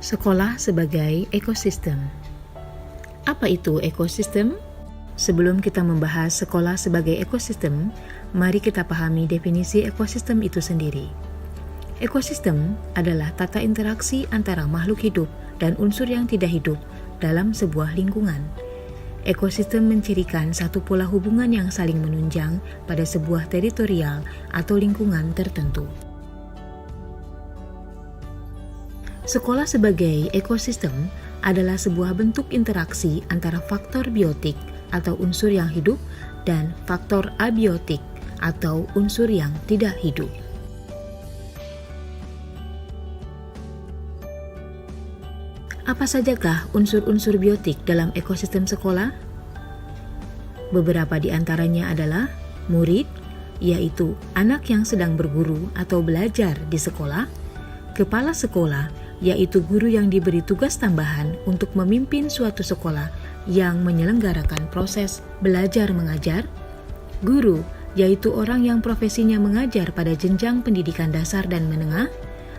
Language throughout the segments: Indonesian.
Sekolah sebagai ekosistem. Apa itu ekosistem? Sebelum kita membahas sekolah sebagai ekosistem, mari kita pahami definisi ekosistem itu sendiri. Ekosistem adalah tata interaksi antara makhluk hidup dan unsur yang tidak hidup dalam sebuah lingkungan. Ekosistem mencirikan satu pola hubungan yang saling menunjang pada sebuah teritorial atau lingkungan tertentu. Sekolah sebagai ekosistem adalah sebuah bentuk interaksi antara faktor biotik atau unsur yang hidup dan faktor abiotik atau unsur yang tidak hidup. Apa sajakah unsur-unsur biotik dalam ekosistem sekolah? Beberapa di antaranya adalah murid, yaitu anak yang sedang berguru atau belajar di sekolah, kepala sekolah, yaitu guru yang diberi tugas tambahan untuk memimpin suatu sekolah yang menyelenggarakan proses belajar mengajar, guru, yaitu orang yang profesinya mengajar pada jenjang pendidikan dasar dan menengah,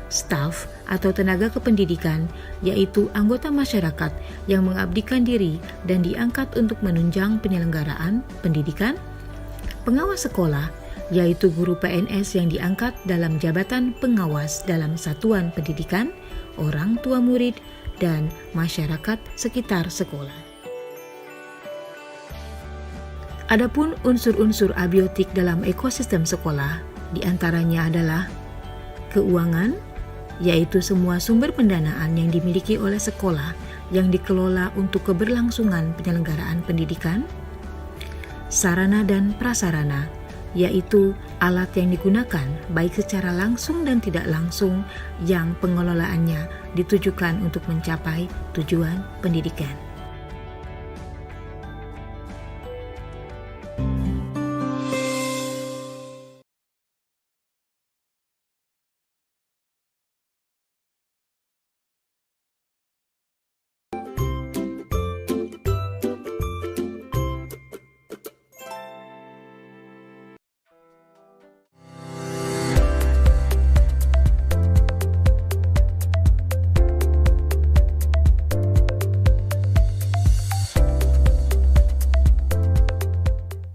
staf atau tenaga kependidikan, yaitu anggota masyarakat yang mengabdikan diri dan diangkat untuk menunjang penyelenggaraan pendidikan, pengawas sekolah, yaitu guru PNS yang diangkat dalam jabatan pengawas dalam satuan pendidikan, orang tua murid, dan masyarakat sekitar sekolah. Adapun unsur-unsur abiotik dalam ekosistem sekolah, diantaranya adalah keuangan, yaitu semua sumber pendanaan yang dimiliki oleh sekolah yang dikelola untuk keberlangsungan penyelenggaraan pendidikan, sarana dan prasarana, yaitu alat yang digunakan baik secara langsung dan tidak langsung yang pengelolaannya ditujukan untuk mencapai tujuan pendidikan.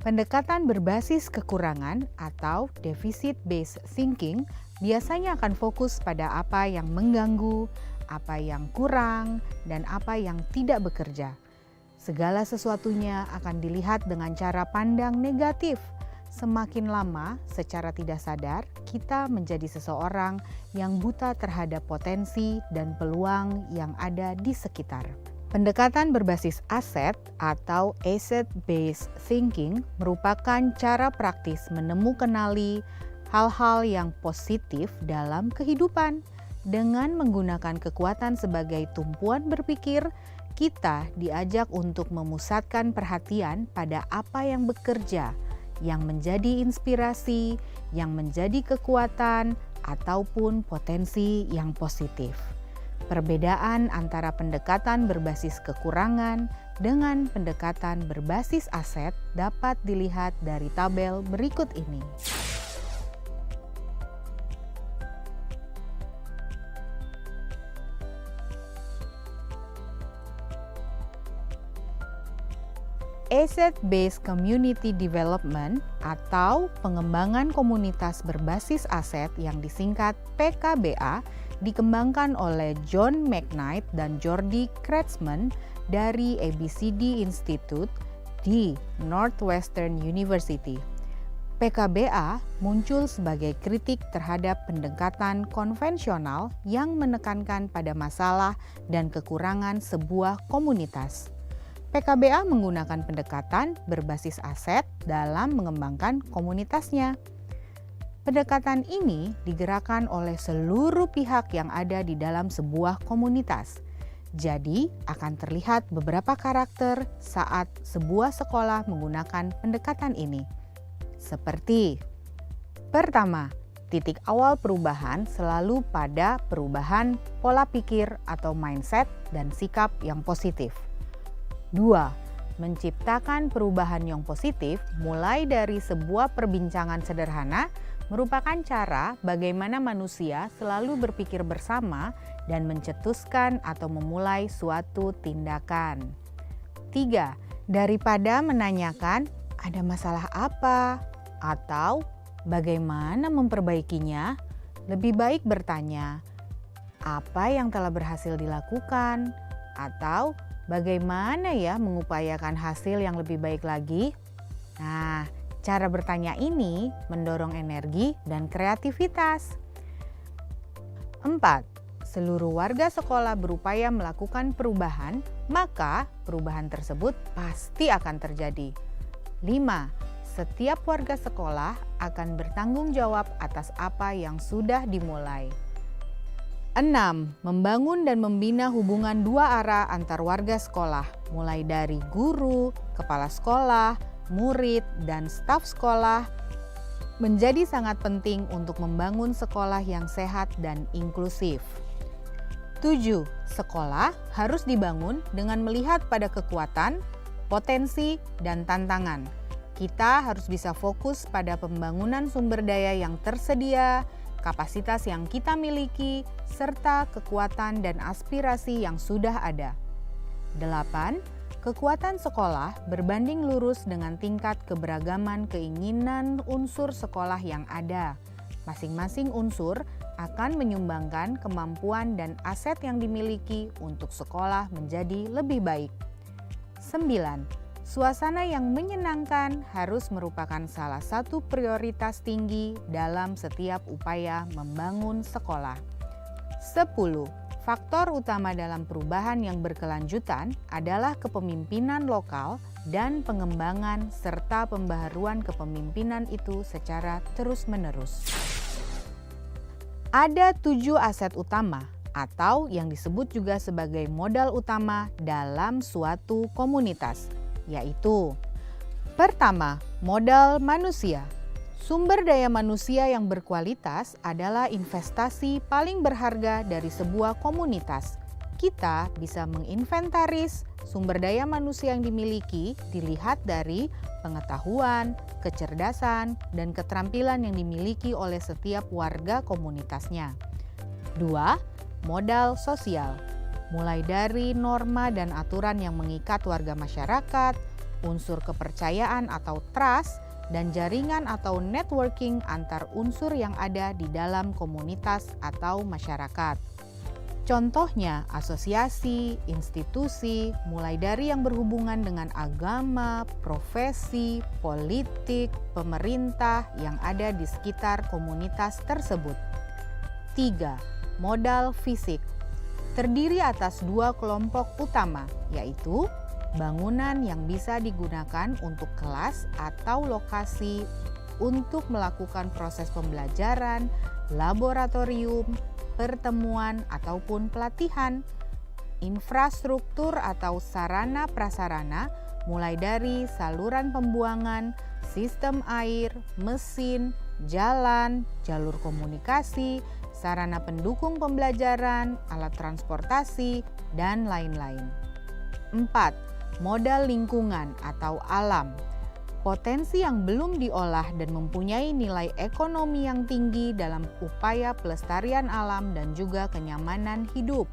Pendekatan berbasis kekurangan atau deficit-based thinking biasanya akan fokus pada apa yang mengganggu, apa yang kurang, dan apa yang tidak bekerja. Segala sesuatunya akan dilihat dengan cara pandang negatif. Semakin lama, secara tidak sadar, kita menjadi seseorang yang buta terhadap potensi dan peluang yang ada di sekitar. Pendekatan berbasis aset atau asset-based thinking merupakan cara praktis menemukanali hal-hal yang positif dalam kehidupan. Dengan menggunakan kekuatan sebagai tumpuan berpikir, kita diajak untuk memusatkan perhatian pada apa yang bekerja, yang menjadi inspirasi, yang menjadi kekuatan, ataupun potensi yang positif. Perbedaan antara pendekatan berbasis kekurangan dengan pendekatan berbasis aset dapat dilihat dari tabel berikut ini. Asset-based community development atau pengembangan komunitas berbasis aset yang disingkat PKBA dikembangkan oleh John McKnight dan Jordi Kretschmann dari ABCD Institute di Northwestern University. PKBA muncul sebagai kritik terhadap pendekatan konvensional yang menekankan pada masalah dan kekurangan sebuah komunitas. PKBA menggunakan pendekatan berbasis aset dalam mengembangkan komunitasnya. Pendekatan ini digerakkan oleh seluruh pihak yang ada di dalam sebuah komunitas. Jadi, akan terlihat beberapa karakter saat sebuah sekolah menggunakan pendekatan ini. Seperti, pertama, titik awal perubahan selalu pada perubahan pola pikir atau mindset dan sikap yang positif. 2. Menciptakan perubahan yang positif mulai dari sebuah perbincangan sederhana merupakan cara bagaimana manusia selalu berpikir bersama dan mencetuskan atau memulai suatu tindakan. 3. Daripada menanyakan ada masalah apa atau bagaimana memperbaikinya, lebih baik bertanya apa yang telah berhasil dilakukan atau bagaimana ya mengupayakan hasil yang lebih baik lagi. Nah, cara bertanya ini mendorong energi dan kreativitas. 4. Seluruh warga sekolah berupaya melakukan perubahan, maka perubahan tersebut pasti akan terjadi. 5. Setiap warga sekolah akan bertanggung jawab atas apa yang sudah dimulai. 6. Membangun dan membina hubungan dua arah antar warga sekolah, mulai dari guru, kepala sekolah, murid, dan staf sekolah, menjadi sangat penting untuk membangun sekolah yang sehat dan inklusif. 7. Sekolah harus dibangun dengan melihat pada kekuatan, potensi, dan tantangan. Kita harus bisa fokus pada pembangunan sumber daya yang tersedia, kapasitas yang kita miliki, serta kekuatan dan aspirasi yang sudah ada. 8. Kekuatan sekolah berbanding lurus dengan tingkat keberagaman keinginan unsur sekolah yang ada. Masing-masing unsur akan menyumbangkan kemampuan dan aset yang dimiliki untuk sekolah menjadi lebih baik. 9. Suasana yang menyenangkan harus merupakan salah satu prioritas tinggi dalam setiap upaya membangun sekolah. 10. Faktor utama dalam perubahan yang berkelanjutan adalah kepemimpinan lokal dan pengembangan serta pembaharuan kepemimpinan itu secara terus-menerus. Ada 7 aset utama atau yang disebut juga sebagai modal utama dalam suatu komunitas, yaitu: pertama, modal manusia. Sumber daya manusia yang berkualitas adalah investasi paling berharga dari sebuah komunitas. Kita bisa menginventaris sumber daya manusia yang dimiliki dilihat dari pengetahuan, kecerdasan, dan keterampilan yang dimiliki oleh setiap warga komunitasnya. 2. Modal sosial. Mulai dari norma dan aturan yang mengikat warga masyarakat, unsur kepercayaan atau trust, dan jaringan atau networking antar unsur yang ada di dalam komunitas atau masyarakat. Contohnya asosiasi, institusi, mulai dari yang berhubungan dengan agama, profesi, politik, pemerintah yang ada di sekitar komunitas tersebut. 3. Modal fisik. Terdiri atas 2 kelompok utama, yaitu bangunan yang bisa digunakan untuk kelas atau lokasi untuk melakukan proses pembelajaran, laboratorium, pertemuan ataupun pelatihan, infrastruktur atau sarana prasarana mulai dari saluran pembuangan, sistem air, mesin, jalan, jalur komunikasi, sarana pendukung pembelajaran, alat transportasi, dan lain-lain. 4. Modal lingkungan atau alam. Potensi yang belum diolah dan mempunyai nilai ekonomi yang tinggi dalam upaya pelestarian alam dan juga kenyamanan hidup.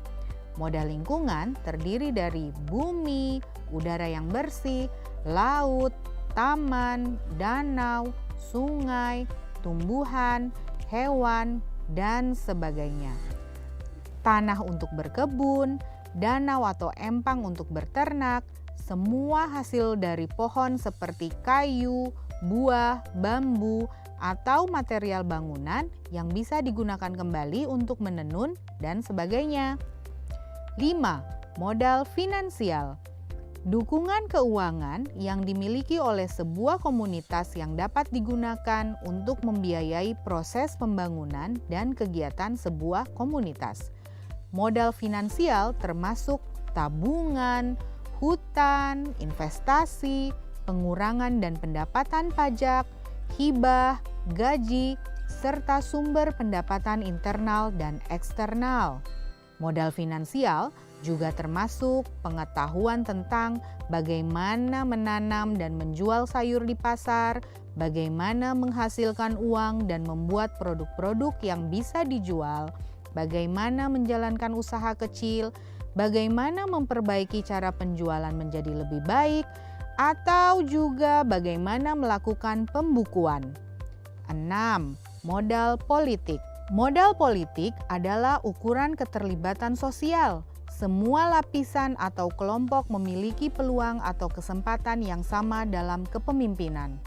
Modal lingkungan terdiri dari bumi, udara yang bersih, laut, taman, danau, sungai, tumbuhan, hewan, dan sebagainya. Tanah untuk berkebun, danau atau empang untuk berternak, semua hasil dari pohon seperti kayu, buah, bambu, atau material bangunan yang bisa digunakan kembali untuk menenun dan sebagainya. 5. Modal finansial. Dukungan keuangan yang dimiliki oleh sebuah komunitas yang dapat digunakan untuk membiayai proses pembangunan dan kegiatan sebuah komunitas. Modal finansial termasuk tabungan, hutan, investasi, pengurangan dan pendapatan pajak, hibah, gaji, serta sumber pendapatan internal dan eksternal. Modal finansial juga termasuk pengetahuan tentang bagaimana menanam dan menjual sayur di pasar, bagaimana menghasilkan uang dan membuat produk-produk yang bisa dijual, bagaimana menjalankan usaha kecil, bagaimana memperbaiki cara penjualan menjadi lebih baik, atau juga bagaimana melakukan pembukuan. 6. Modal politik. Modal politik adalah ukuran keterlibatan sosial. Semua lapisan atau kelompok memiliki peluang atau kesempatan yang sama dalam kepemimpinan.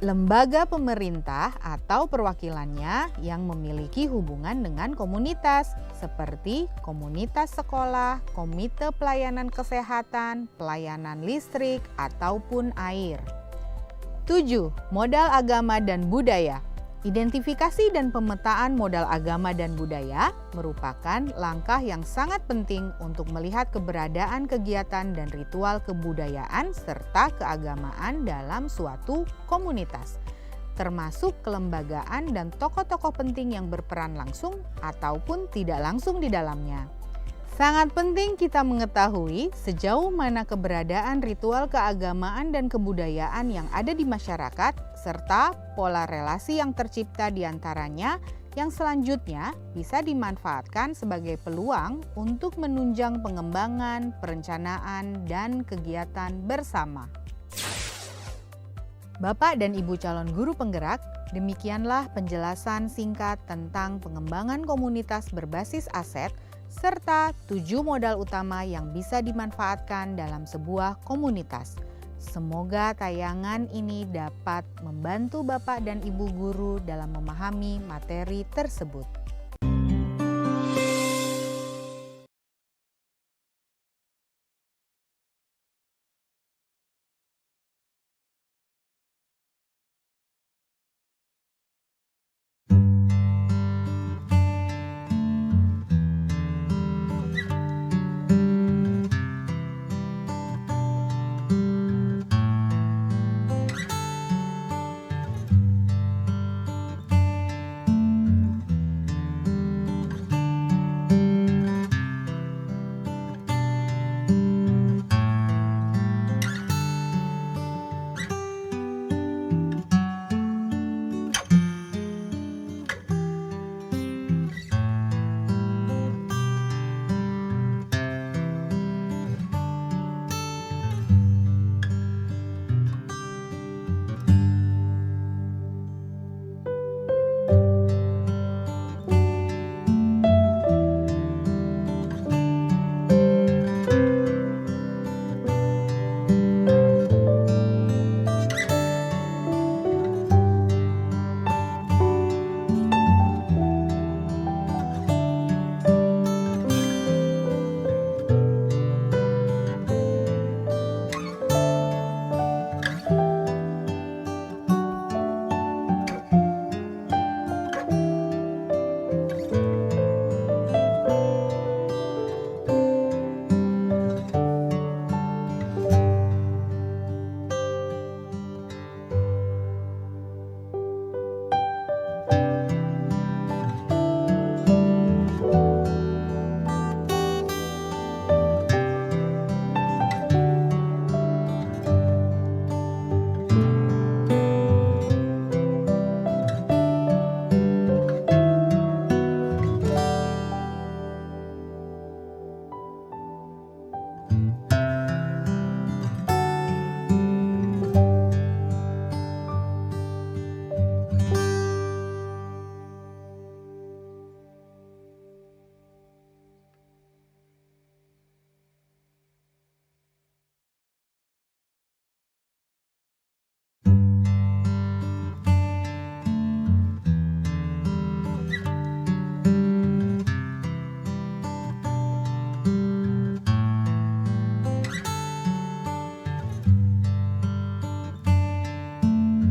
Lembaga pemerintah atau perwakilannya yang memiliki hubungan dengan komunitas, seperti komunitas sekolah, komite pelayanan kesehatan, pelayanan listrik, ataupun air. 7. Modal agama dan budaya. Identifikasi dan pemetaan modal agama dan budaya merupakan langkah yang sangat penting untuk melihat keberadaan kegiatan dan ritual kebudayaan serta keagamaan dalam suatu komunitas, termasuk kelembagaan dan tokoh-tokoh penting yang berperan langsung ataupun tidak langsung di dalamnya. Sangat penting kita mengetahui sejauh mana keberadaan ritual keagamaan dan kebudayaan yang ada di masyarakat, serta pola relasi yang tercipta di antaranya yang selanjutnya bisa dimanfaatkan sebagai peluang untuk menunjang pengembangan, perencanaan, dan kegiatan bersama. Bapak dan Ibu calon guru penggerak, demikianlah penjelasan singkat tentang pengembangan komunitas berbasis aset serta 7 modal utama yang bisa dimanfaatkan dalam sebuah komunitas. Semoga tayangan ini dapat membantu Bapak dan Ibu guru dalam memahami materi tersebut.